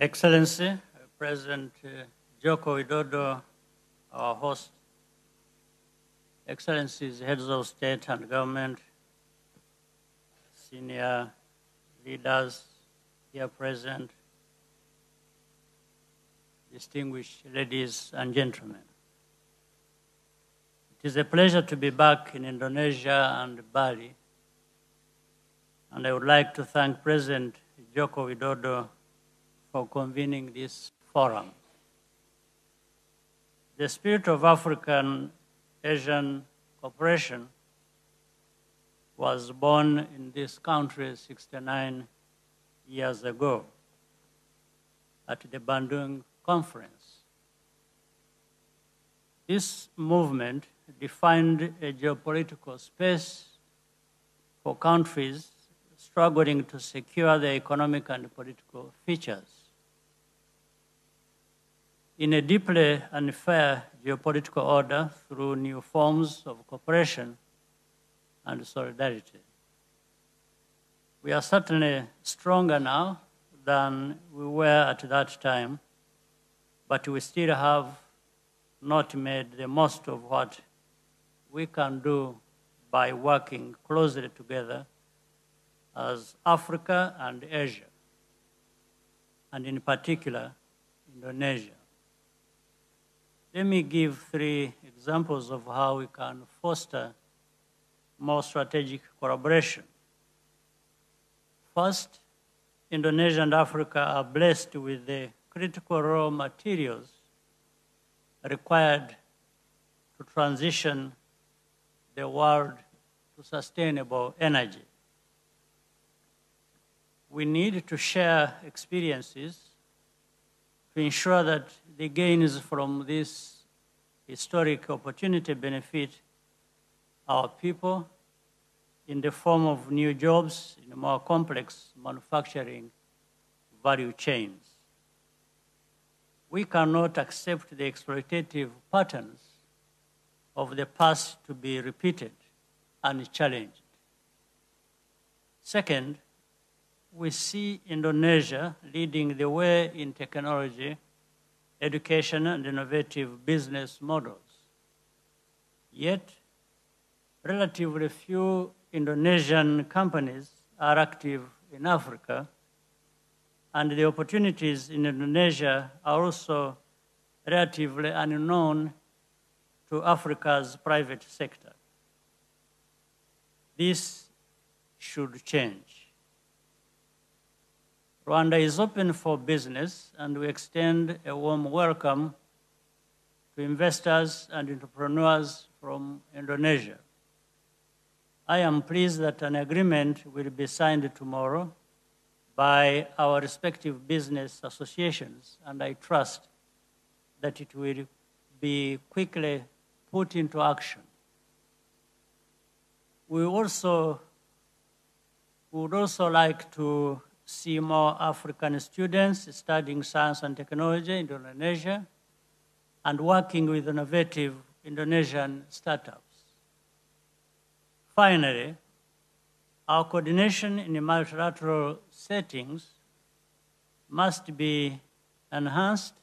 Excellency, President Joko Widodo, our host, Excellencies, heads of state and government, senior leaders here present, distinguished ladies and gentlemen. It is a pleasure to be back in Indonesia and Bali, and I would like to thank President Joko Widodo for convening this forum. The spirit of African-Asian cooperation was born in this country 69 years ago at the Bandung Conference. This movement defined a geopolitical space for countries struggling to secure their economic and political features. In a deeply unfair geopolitical order through new forms of cooperation and solidarity. We are certainly stronger now than we were at that time, but we still have not made the most of what we can do by working closely together as Africa and Asia, and in particular, Indonesia. Let me give 3 examples of how we can foster more strategic collaboration. First, Indonesia and Africa are blessed with the critical raw materials required to transition the world to sustainable energy. We need to share experiences to ensure that the gains from this historic opportunity benefit our people in the form of new jobs in more complex manufacturing value chains. We cannot accept the exploitative patterns of the past to be repeated and challenged. Second, we see Indonesia leading the way in technology, education, and innovative business models. Yet, relatively few Indonesian companies are active in Africa, and the opportunities in Indonesia are also relatively unknown to Africa's private sector. This should change. Rwanda is open for business, and we extend a warm welcome to investors and entrepreneurs from Indonesia. I am pleased that an agreement will be signed tomorrow by our respective business associations, and I trust that it will be quickly put into action. We would also like to see more African students studying science and technology in Indonesia and working with innovative Indonesian startups. Finally, our coordination in multilateral settings must be enhanced,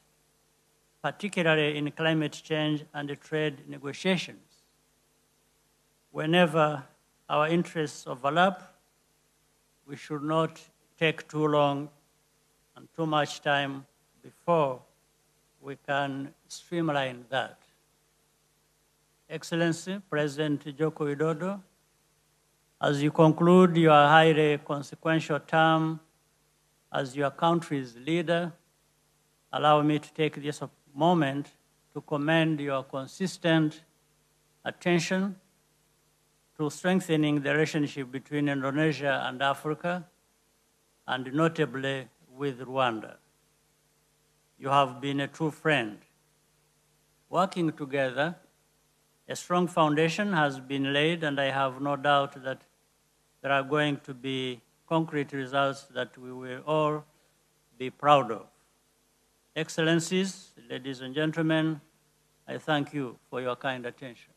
particularly in climate change and trade negotiations. Whenever our interests overlap, we should not take too long and too much time before we can streamline that. Excellency, President Joko Widodo, as you conclude your highly consequential term as your country's leader, allow me to take this moment to commend your consistent attention to strengthening the relationship between Indonesia and Africa, and notably with Rwanda. You have been a true friend. Working together, a strong foundation has been laid, and I have no doubt that there are going to be concrete results that we will all be proud of. Excellencies, ladies and gentlemen, I thank you for your kind attention.